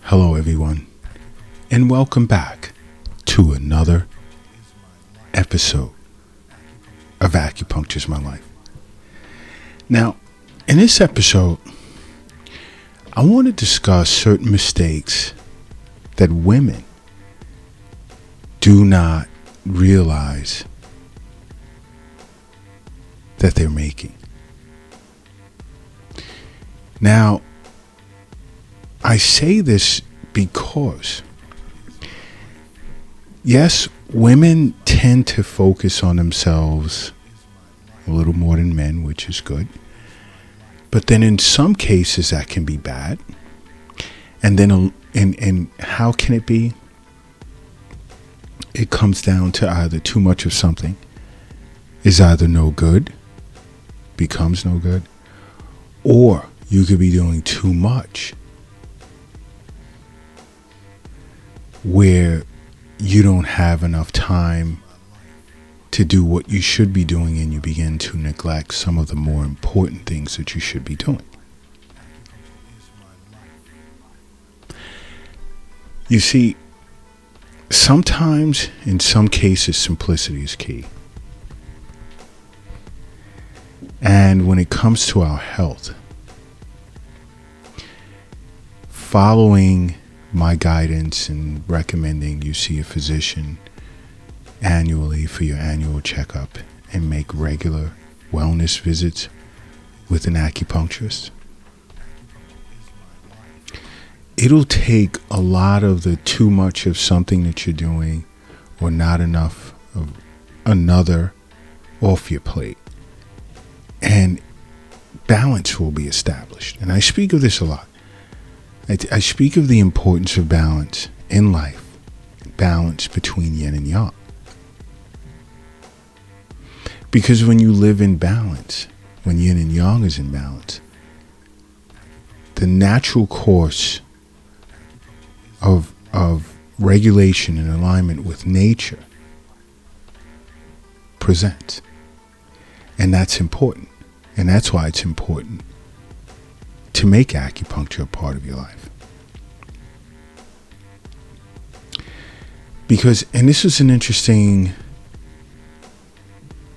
Hello, everyone, and welcome back to another episode of Acupuncture's My Life. Now, in this episode, I want to discuss certain mistakes that women do not realize that they're making. Now, I say this because, yes, women tend to focus on themselves a little more than men, which is good. But then in some cases that can be bad. And then, and how can it be? It comes down to either too much of something is either no good, becomes no good, or you could be doing too much where you don't have enough time to do what you should be doing, and you begin to neglect some of the more important things that you should be doing. You see, sometimes, in some cases, simplicity is key. And when it comes to our health, following my guidance and recommending you see a physician annually for your annual checkup and make regular wellness visits with an acupuncturist, it'll take a lot of the too much of something that you're doing or not enough of another off your plate, and balance will be established. And I speak of this a lot. I speak of the importance of balance in life, balance between yin and yang. Because when you live in balance, when yin and yang is in balance, the natural course of regulation and alignment with nature presents. And that's important. And that's why it's important to make acupuncture a part of your life. Because, and this was an interesting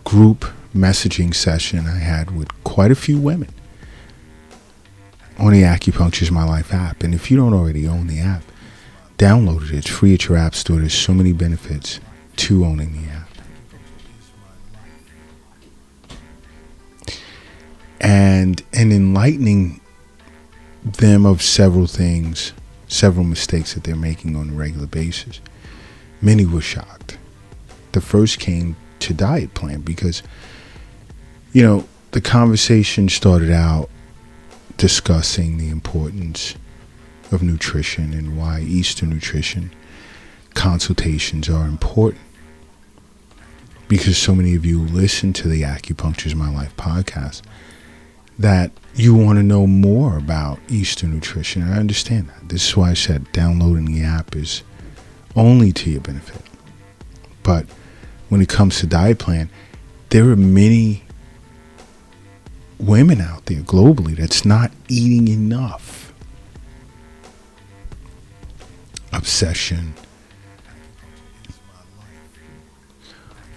group messaging session I had with quite a few women on the Acupuncture's My Life app. And if you don't already own the app, download it. It's free at your app store. There's so many benefits to owning the app. And enlightening them of several things, several mistakes that they're making on a regular basis. Many were shocked. The first came to diet plan because, the conversation started out discussing the importance of nutrition and why Eastern nutrition consultations are important. Because so many of you listen to the Acupuncture's My Life podcast that you want to know more about Eastern nutrition. I understand that. This is why I said downloading the app is only to your benefit. But when it comes to diet plan, there are many women out there globally that's not eating enough. Obsession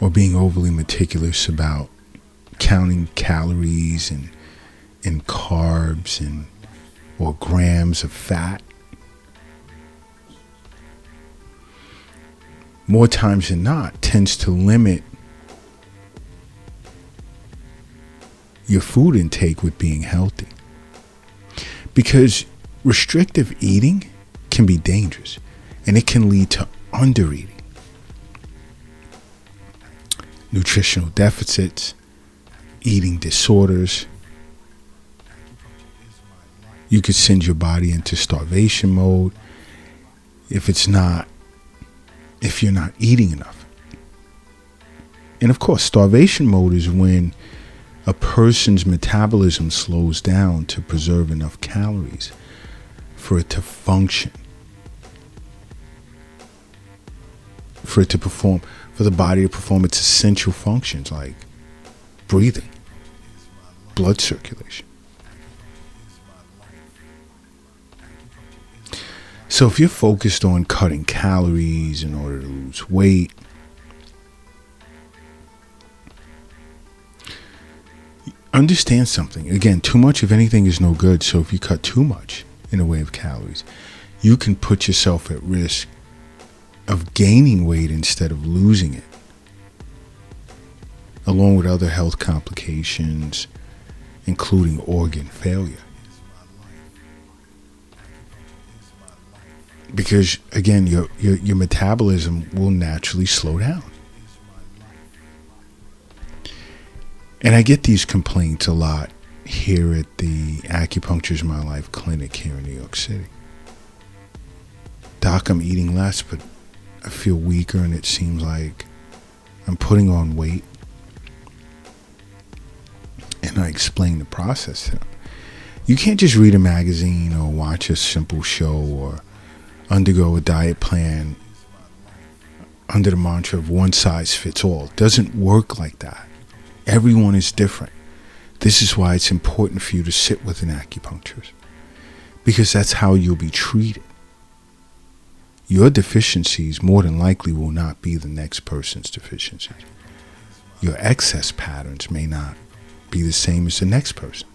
or being overly meticulous about counting calories and carbs or grams of fat. More times than not, tends to limit your food intake with being healthy. Because restrictive eating can be dangerous, and it can lead to undereating, nutritional deficits, eating disorders. You could send your body into starvation mode if you're not eating enough. And of course, starvation mode is when a person's metabolism slows down to preserve enough calories for it to function, for it to perform, for the body to perform its essential functions like breathing, blood circulation. So if you're focused on cutting calories in order to lose weight, understand something. Again, too much of anything is no good. So if you cut too much in the way of calories, you can put yourself at risk of gaining weight instead of losing it, along with other health complications, including organ failure. Because, again, your metabolism will naturally slow down. And I get these complaints a lot here at the Acupuncture's My Life clinic here in New York City. Doc, I'm eating less, but I feel weaker and it seems like I'm putting on weight. And I explain the process to them. You can't just read a magazine or watch a simple show or undergo a diet plan under the mantra of one size fits all. It doesn't work like that. Everyone is different. This is why it's important for you to sit with an acupuncturist, because that's how you'll be treated. Your deficiencies more than likely will not be the next person's deficiencies. Your excess patterns may not be the same as the next person's.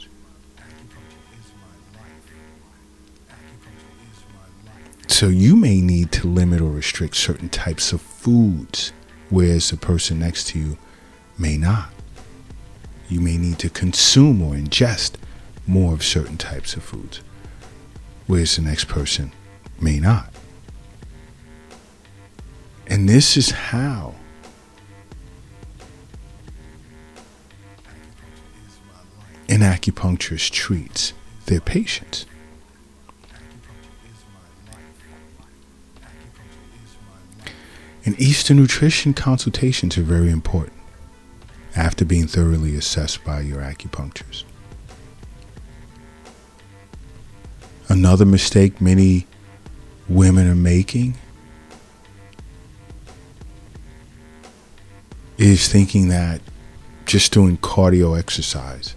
So you may need to limit or restrict certain types of foods, whereas the person next to you may not. You may need to consume or ingest more of certain types of foods, whereas the next person may not. And this is how an acupuncturist treats their patients. And Eastern nutrition consultations are very important after being thoroughly assessed by your acupuncturist. Another mistake many women are making is thinking that just doing cardio exercise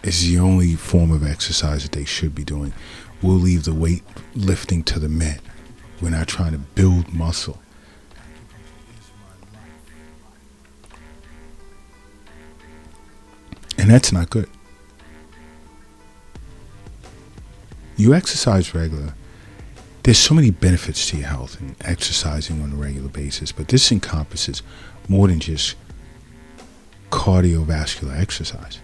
is the only form of exercise that they should be doing. We'll leave the weight lifting to the men. We're not trying to build muscle. And that's not good. You exercise regular. There's so many benefits to your health in exercising on a regular basis, but this encompasses more than just cardiovascular exercise.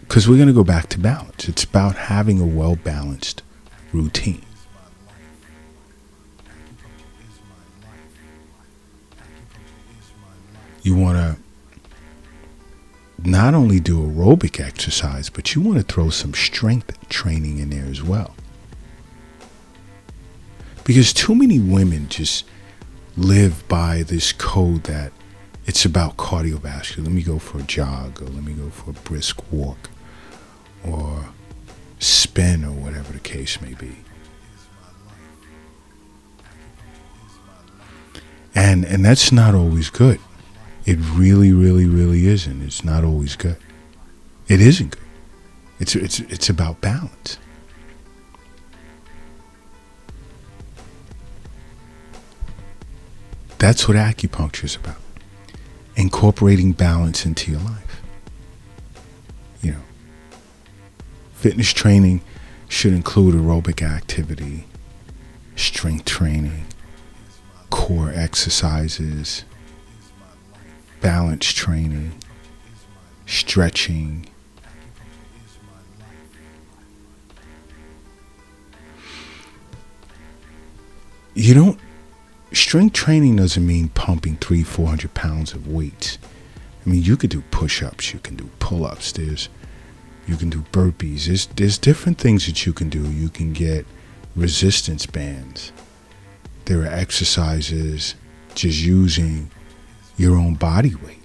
Because we're going to go back to balance. It's about having a well-balanced routine. You want to not only do aerobic exercise, but you want to throw some strength training in there as well. Because too many women just live by this code that it's about cardiovascular. Let me go for a jog, or let me go for a brisk walk, or spin, or whatever the case may be. And that's not always good. It really, really, really isn't. It's not always good. It isn't good. It's about balance. That's what acupuncture is about. Incorporating balance into your life. You know, fitness training should include aerobic activity, strength training, core exercises, balance training, stretching. Strength training doesn't mean pumping 300-400 pounds of weights. I mean, you could do push-ups, you can do pull-ups, you can do burpees. There's different things that you can do. You can get resistance bands. There are exercises just using your own body weight,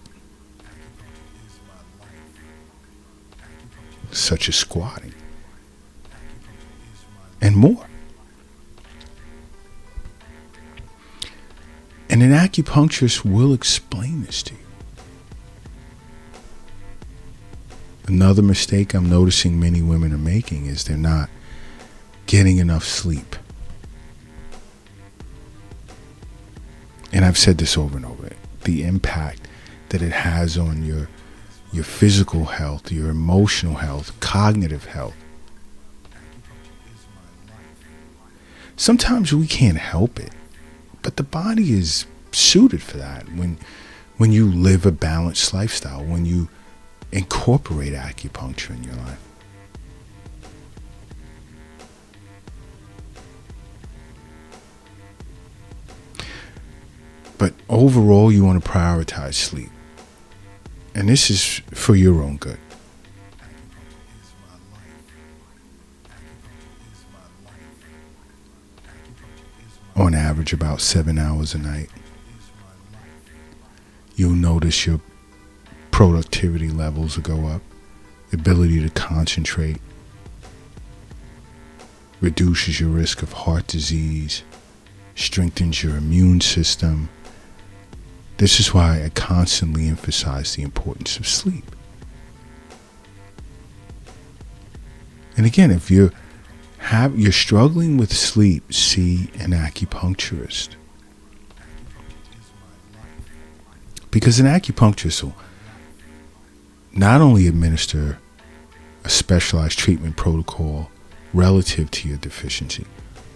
such as squatting, and more. And an acupuncturist will explain this to you. Another mistake I'm noticing many women are making is they're not getting enough sleep. And I've said this over and over. The impact that it has on your physical health, your emotional health, cognitive health. Sometimes we can't help it, but the body is suited for that when you live a balanced lifestyle, when you incorporate acupuncture in your life. But overall, you want to prioritize sleep. And this is for your own good. On average, about 7 hours a night. You'll notice your productivity levels will go up, ability to concentrate, reduces your risk of heart disease, strengthens your immune system. This is why I constantly emphasize the importance of sleep. And again, if you're struggling with sleep, see an acupuncturist. Because an acupuncturist will not only administer a specialized treatment protocol relative to your deficiency,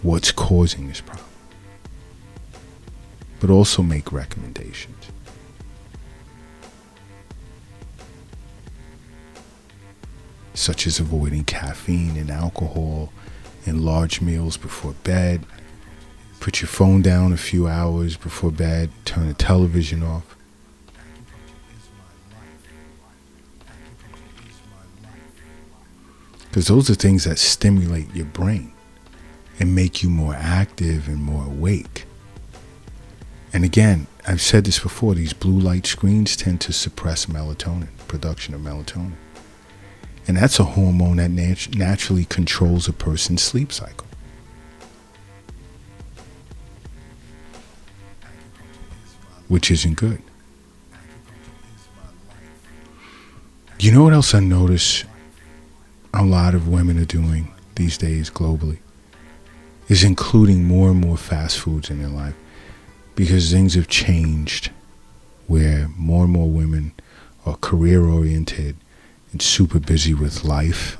what's causing this problem, but also make recommendations. Such as avoiding caffeine and alcohol and large meals before bed. Put your phone down a few hours before bed. Turn the television off. Because those are things that stimulate your brain and make you more active and more awake. And again, I've said this before, these blue light screens tend to suppress melatonin, production of melatonin. And that's a hormone that naturally controls a person's sleep cycle. Which isn't good. You know what else I notice a lot of women are doing these days globally? Is including more and more fast foods in their life. Because things have changed where more and more women are career oriented and super busy with life,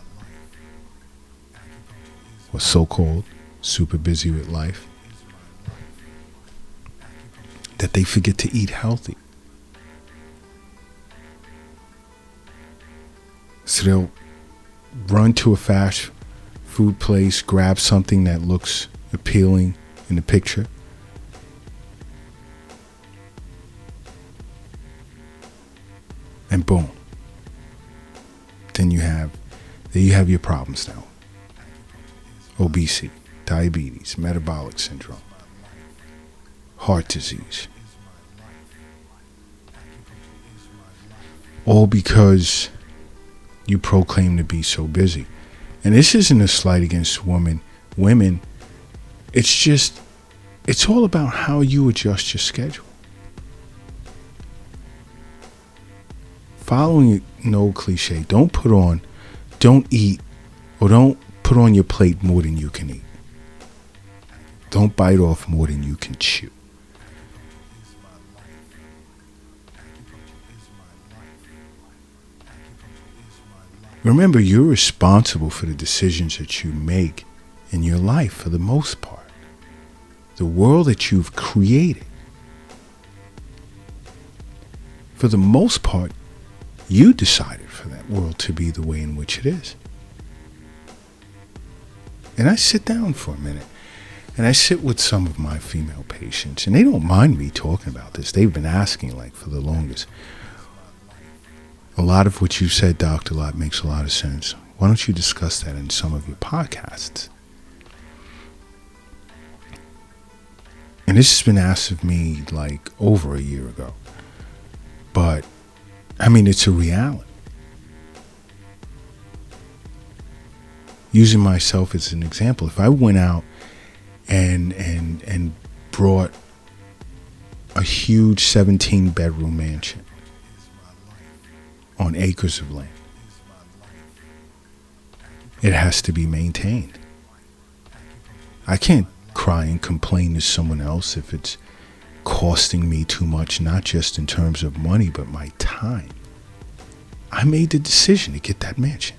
or so-called super busy with life, that they forget to eat healthy. So they'll run to a fast food place, grab something that looks appealing in the picture, and boom, then you have your problems now. Obesity, diabetes, metabolic syndrome, heart disease. All because you proclaim to be so busy. And this isn't a slight against women. Women, it's all about how you adjust your schedule. Following an old cliche, don't eat, or don't put on your plate more than you can eat. Don't bite off more than you can chew. Remember, you're responsible for the decisions that you make in your life for the most part. The world that you've created, for the most part, you decided for that world to be the way in which it is. And I sit down for a minute and I sit with some of my female patients, and they don't mind me talking about this. They've been asking for the longest. A lot of what you said, Dr. Lott, makes a lot of sense. Why don't you discuss that in some of your podcasts? And this has been asked of me over a year ago. But it's a reality. Using myself as an example, if I went out and brought a huge 17-bedroom mansion on acres of land, It has to be maintained. I can't cry and complain to someone else if it's costing me too much, not just in terms of money, but my time. I made the decision to get that mansion.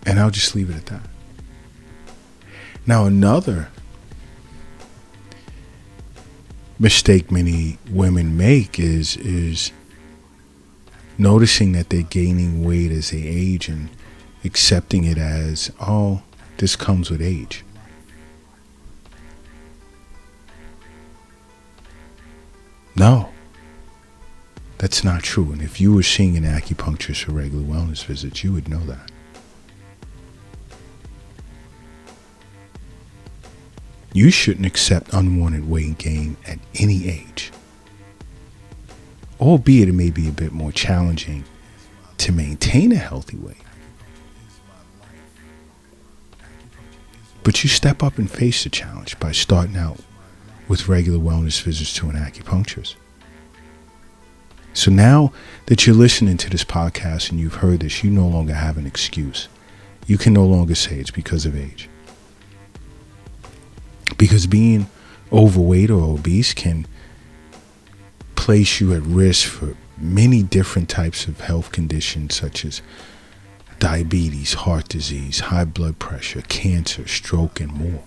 And I'll just leave it at that. Now, another mistake many women make is noticing that they're gaining weight as they age and accepting it as, oh, this comes with age. No, that's not true. And if you were seeing an acupuncturist for regular wellness visits, you would know that. You shouldn't accept unwanted weight gain at any age. Albeit it may be a bit more challenging to maintain a healthy weight. But you step up and face the challenge by starting out with regular wellness visits to an acupuncturist. So now that you're listening to this podcast and you've heard this, you no longer have an excuse. You can no longer say it's because of age. Because being overweight or obese can place you at risk for many different types of health conditions such as diabetes, heart disease, high blood pressure, cancer, stroke, and more.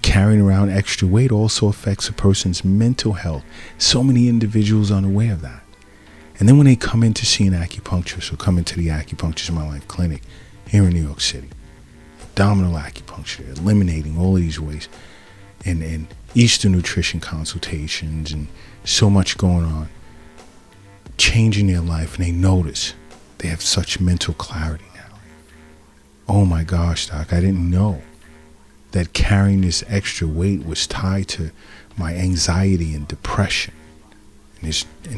Carrying around extra weight also affects a person's mental health. So many individuals are unaware of that. And then when they come in to see an acupuncturist or come into the Acupuncture in My Life clinic here in New York City, abdominal acupuncture, eliminating all of these ways, and Eastern nutrition consultations, and so much going on, changing their life, and they notice they have such mental clarity now. Oh my gosh, doc, I didn't know that carrying this extra weight was tied to my anxiety and depression. And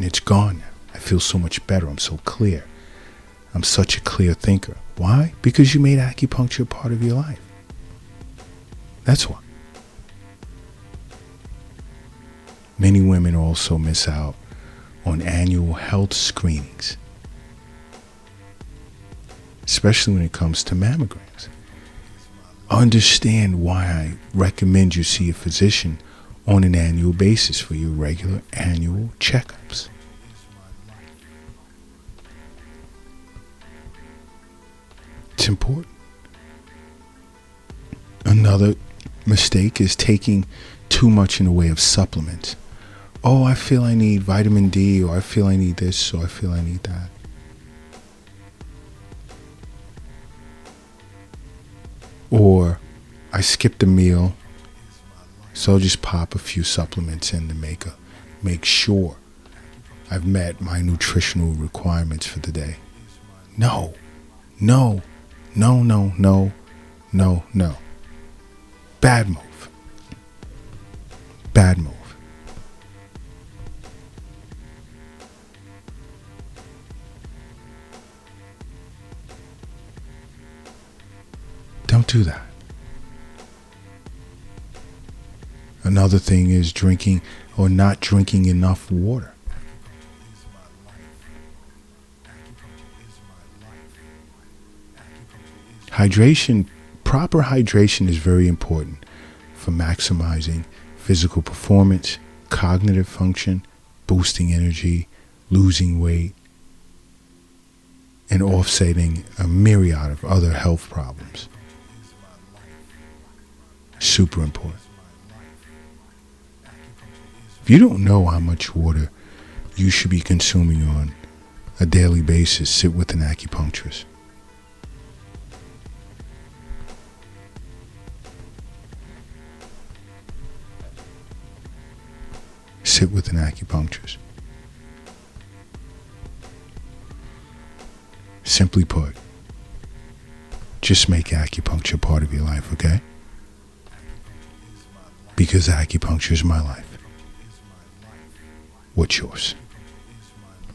it's gone now. I feel so much better. I'm so clear. I'm such a clear thinker. Why? Because you made acupuncture a part of your life. That's why. Many women also miss out on annual health screenings, especially when it comes to mammograms. Understand why I recommend you see a physician on an annual basis for your regular annual checkups. It's important. Another mistake is taking too much in the way of supplements. Oh, I feel I need vitamin D, or I feel I need this, or I feel I need that. Or I skipped a meal, so I'll just pop a few supplements in to make sure I've met my nutritional requirements for the day. No. Bad move. Bad move. Don't do that. Another thing is drinking or not drinking enough water. Hydration, proper hydration is very important for maximizing physical performance, cognitive function, boosting energy, losing weight, and offsetting a myriad of other health problems. Super important. If you don't know how much water you should be consuming on a daily basis, sit with an acupuncturist. Sit with an acupuncturist. Simply put, just make acupuncture part of your life, okay? Because acupuncture is my life. What's yours?